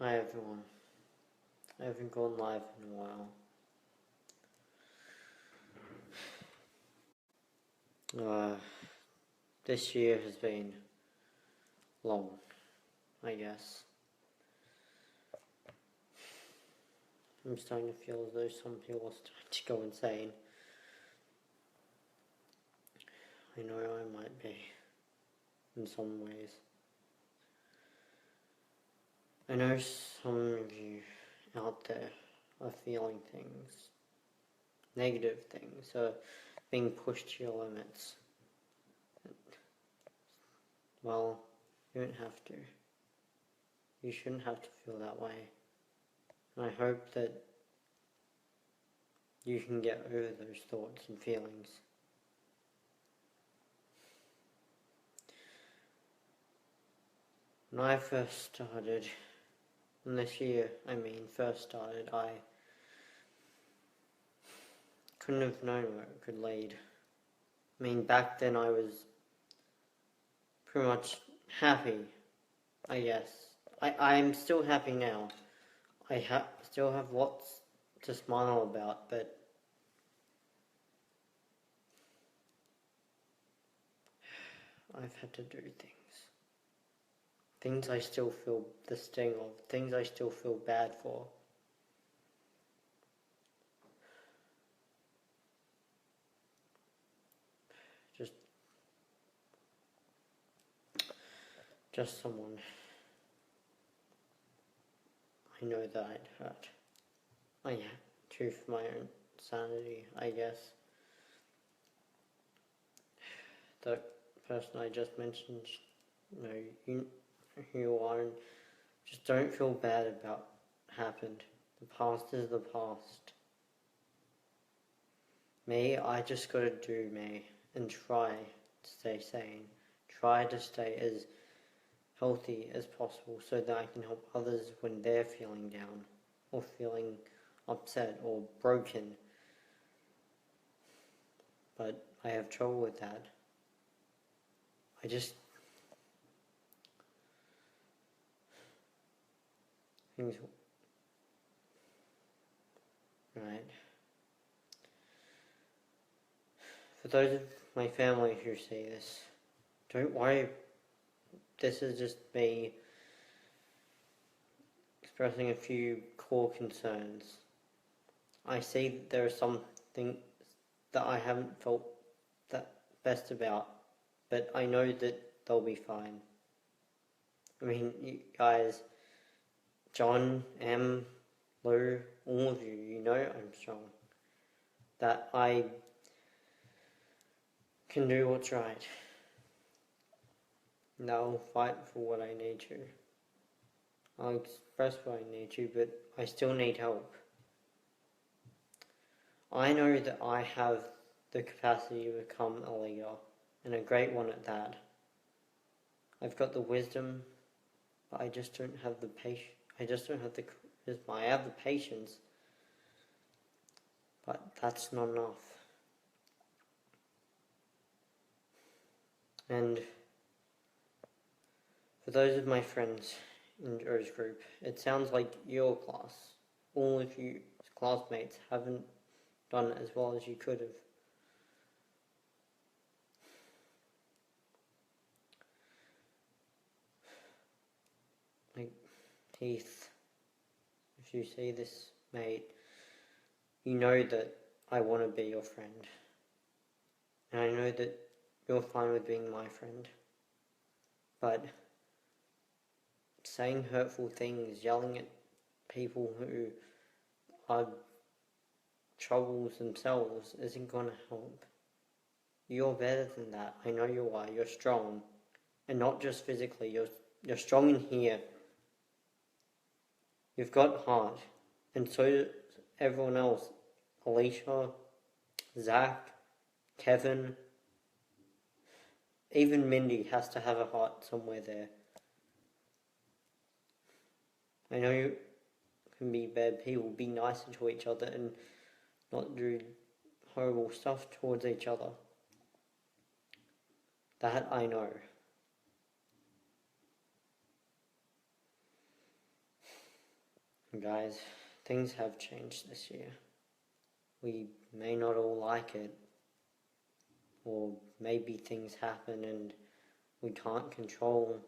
Hi everyone. I haven't gone live in a while. This year has been long, I guess. I'm starting to feel as though some people are starting to go insane. I know I might be, in some ways. I know some of you out there are feeling things, negative things, are being pushed to your limits. Well, you don't have to. You shouldn't have to feel that way. And I hope that you can get over those thoughts and feelings. When I first started, and this year, I couldn't have known where it could lead. Back then I was pretty much happy, I guess. I'm still happy now. I still have lots to smile about, but I've had to do things I still feel the sting of, things I still feel bad for. Just someone I know that I'd hurt. True for my own sanity, I guess. The person I just mentioned, you who you are, and just don't feel bad about what happened. The past is the past. I just gotta do me and try to stay sane. Try to stay as healthy as possible so that I can help others when they're feeling down or feeling upset or broken. But I have trouble with that. Right. For those of my family who see this, don't worry. This is just me expressing a few core concerns. I see that there are some things that I haven't felt that best about, but I know that they'll be fine. You guys, John, M, Lou, all of you know I'm strong. That I can do what's right. And I'll fight for what I need to. I'll express what I need to, but I still need help. I know that I have the capacity to become a leader, and a great one at that. I've got the wisdom, but I just don't have the patience. I just don't have the charisma. I have the patience, but that's not enough. And for those of my friends in Joe's group, it sounds like your class, all of you classmates, haven't done as well as you could have. Heath, if you see this, mate, you know that I want to be your friend. And I know that you're fine with being my friend. But saying hurtful things, yelling at people who are troubles themselves isn't going to help. You're better than that. I know you are. You're strong. And not just physically. You're strong in here. You've got heart. And so does everyone else. Alicia, Zach, Kevin, even Mindy has to have a heart somewhere there. I know you can be bad people, be nicer to each other and not do horrible stuff towards each other. That I know. Guys, things have changed this year. We may not all like it, or maybe things happen and we can't control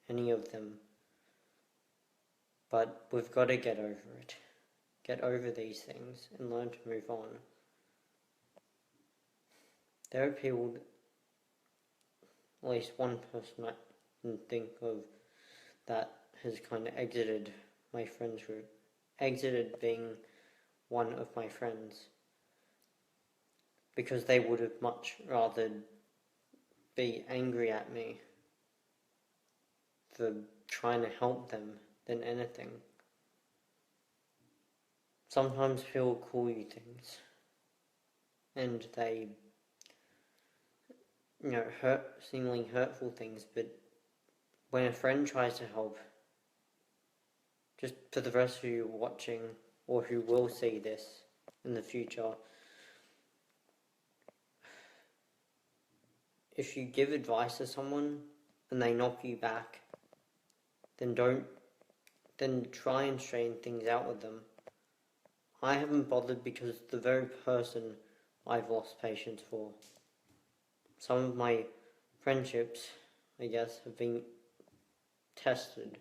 any of them. But we've got to get over it. Get over these things and learn to move on. There are people, at least one person I can think of, that has kind of exited my friends group. Exited being one of my friends. Because they would have much rather be angry at me for trying to help them than anything. Sometimes people call you things and they, seemingly hurtful things, but when a friend tries to help, just for the rest of you watching or who will see this in the future, if you give advice to someone and they knock you back, then try and straighten things out with them. I haven't bothered because the very person I've lost patience for. Some of my friendships, I guess, have been tested.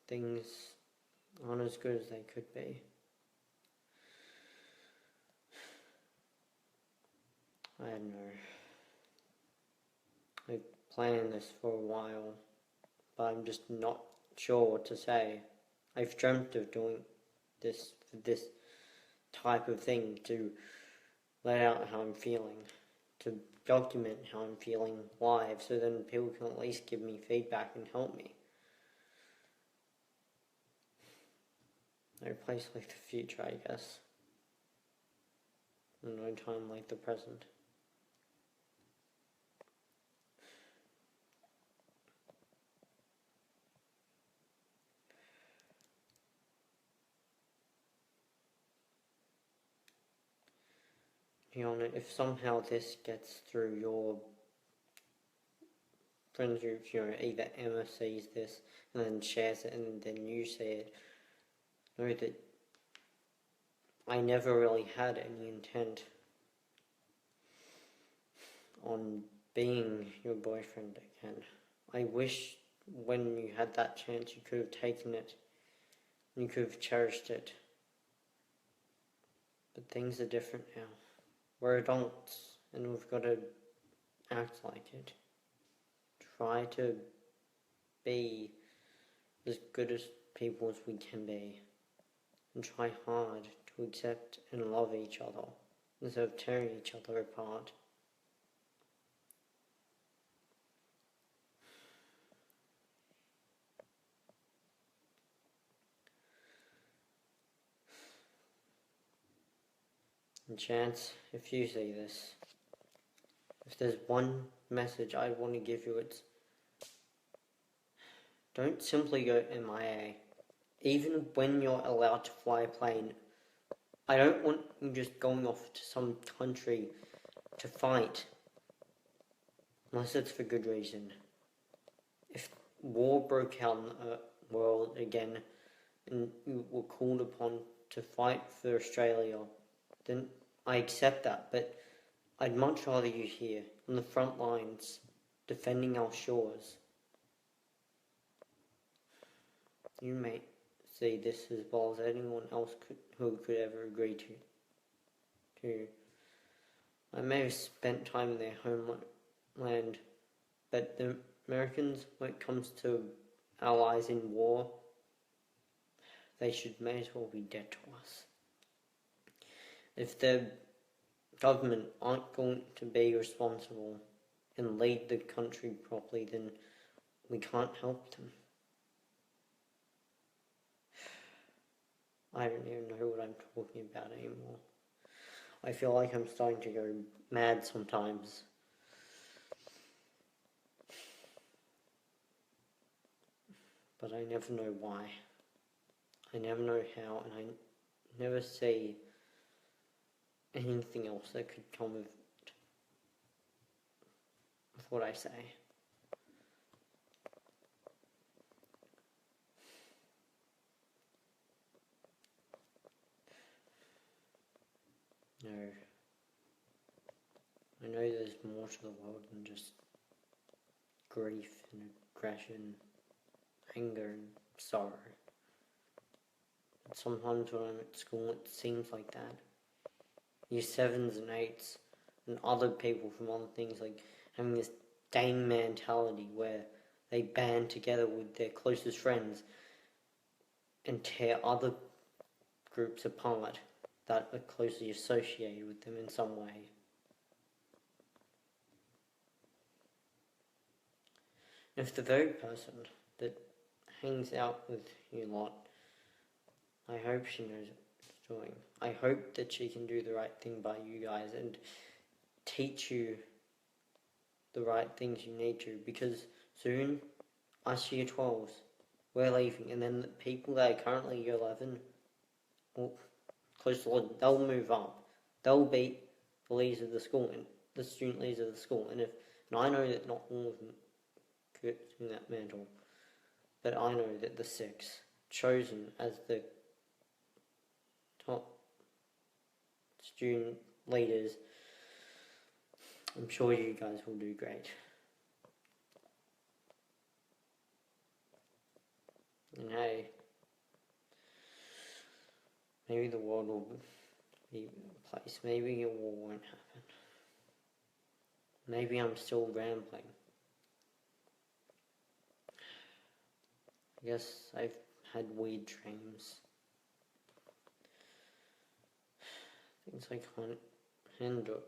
Things aren't as good as they could be. I don't know. I've planned this for a while, but I'm just not sure what to say. I've dreamt of doing this type of thing, to let out how I'm feeling, to document how I'm feeling live, so then people can at least give me feedback and help me. No place like the future, I guess. And no time like the present. If somehow this gets through your friends group, either Emma sees this and then shares it and then you see it, know that I never really had any intent on being your boyfriend again. I wish when you had that chance you could have taken it and you could have cherished it. But things are different now. We're adults and we've got to act like it. Try to be as good as people as we can be. And try hard to accept and love each other instead of tearing each other apart. And Chance, if you see this, if there's one message I want to give you, it's don't simply go MIA. Even when you're allowed to fly a plane, I don't want you just going off to some country to fight, unless it's for good reason. If war broke out in the world again, and you were called upon to fight for Australia, then I accept that, but I'd much rather you here, on the front lines, defending our shores. You may see this as well as anyone else who could ever agree to. I may have spent time in their homeland, but the Americans, when it comes to allies in war, they may as well be dead to us. If the government aren't going to be responsible and lead the country properly, then we can't help them. I don't even know what I'm talking about anymore. I feel like I'm starting to go mad sometimes. But I never know why. I never know how, and I never see anything else that could come of what I say. know, I know there's more to the world than just grief and aggression, anger and sorrow. But sometimes when I'm at school it seems like that. Year 7s and 8s and other people from other things, like having this gang mentality where they band together with their closest friends and tear other groups apart that are closely associated with them in some way. If the very person that hangs out with you a lot, I hope she knows what she's doing. I hope that she can do the right thing by you guys and teach you the right things you need to, because soon, us year 12s, we're leaving, and then the people that are currently year 11, well, close to Lord, they'll move up. They'll be the leaders of the school, and the student leaders of the school, and I know that not all of them could do that mantle, but I know that the 6 chosen as the top student leaders, I'm sure you guys will do great. And hey, maybe the world will be a place, maybe a war won't happen. Maybe I'm still rambling. I guess I've had weird dreams. Things I can't handle.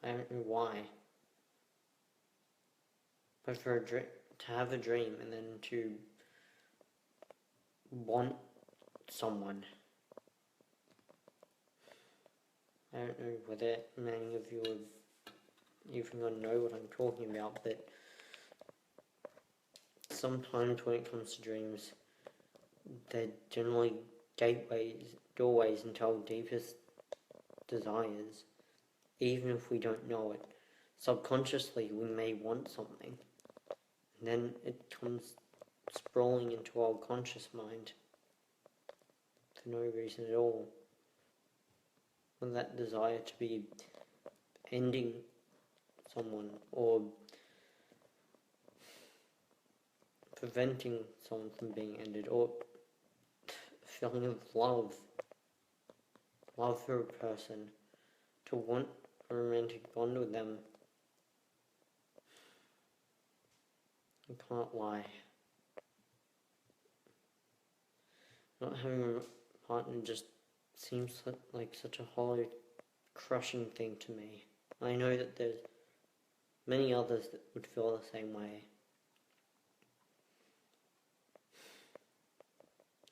I don't know why. But for to have a dream and then to want someone. I don't know whether many of you are even going to know what I'm talking about, but sometimes when it comes to dreams, they're generally gateways, doorways into our deepest desires. Even if we don't know it, subconsciously we may want something, and then it comes sprawling into our conscious mind for no reason at all. And that desire to be ending someone or preventing someone from being ended, or a feeling of love for a person, to want a romantic bond with them. I can't lie. Not having a partner just seems like such a hollow, crushing thing to me. I know that there's many others that would feel the same way.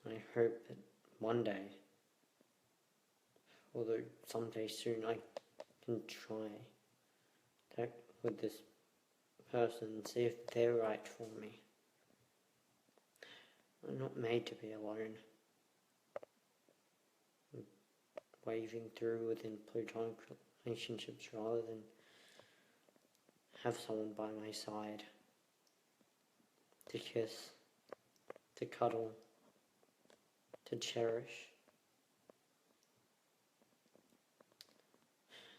I hope that one day, although someday soon, I can try that with this person and see if they're right for me. I'm not made to be alone. I'm waving through within platonic relationships rather than have someone by my side to kiss, to cuddle, to cherish.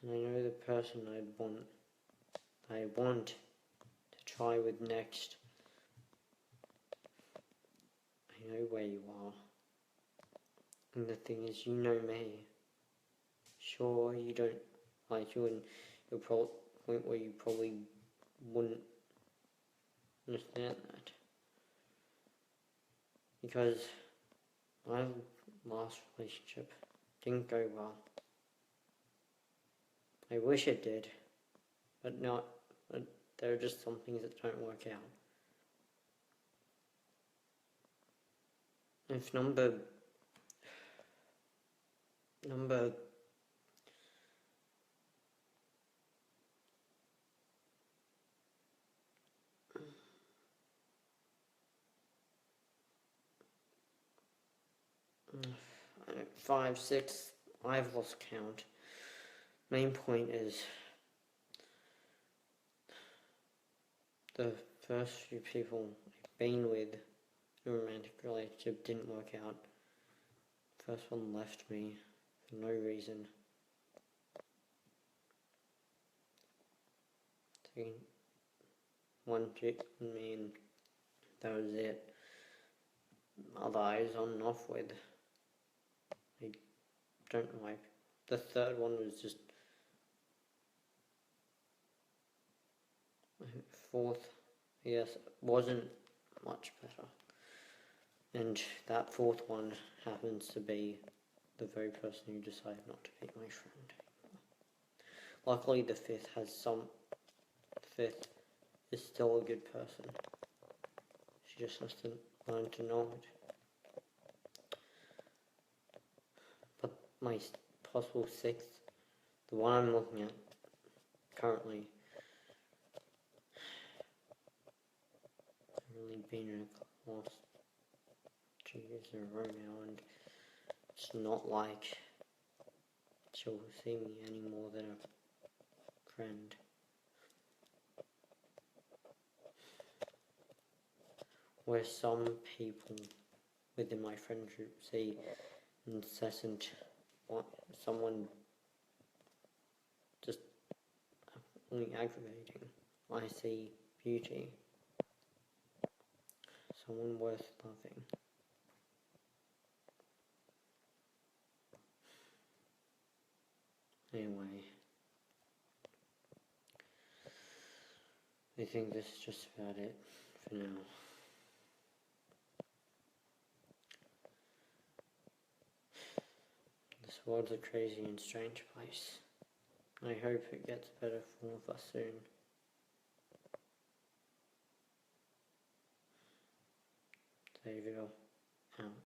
And I know the person I want to try with next. I know where you are. And the thing is, you know me. Sure, you don't like you, and you'll point where you probably wouldn't understand that. Because my last relationship didn't go well. I wish it did, but there are just some things that don't work out. If number 5, 6, I've lost count. Main point is the first few people I've been with in a romantic relationship didn't work out. First one left me for no reason. Taking one chick on me and that was it. Other eyes on and off with. I don't know why. The third one was just fourth, yes, wasn't much better. And that fourth one happens to be the very person who decided not to be my friend. Luckily the fifth is still a good person. She just has to learn to know it. But my possible sixth, the one I'm looking at currently, I've only been in a class 2 years in a row now, and it's not like she'll see me any more than a friend. Where some people within my friend group see incessant, someone just only aggravating, I see beauty, someone worth loving. Anyway, I think this is just about it for now. This world's a crazy and strange place. I hope it gets better for all of us soon. Xavier, out.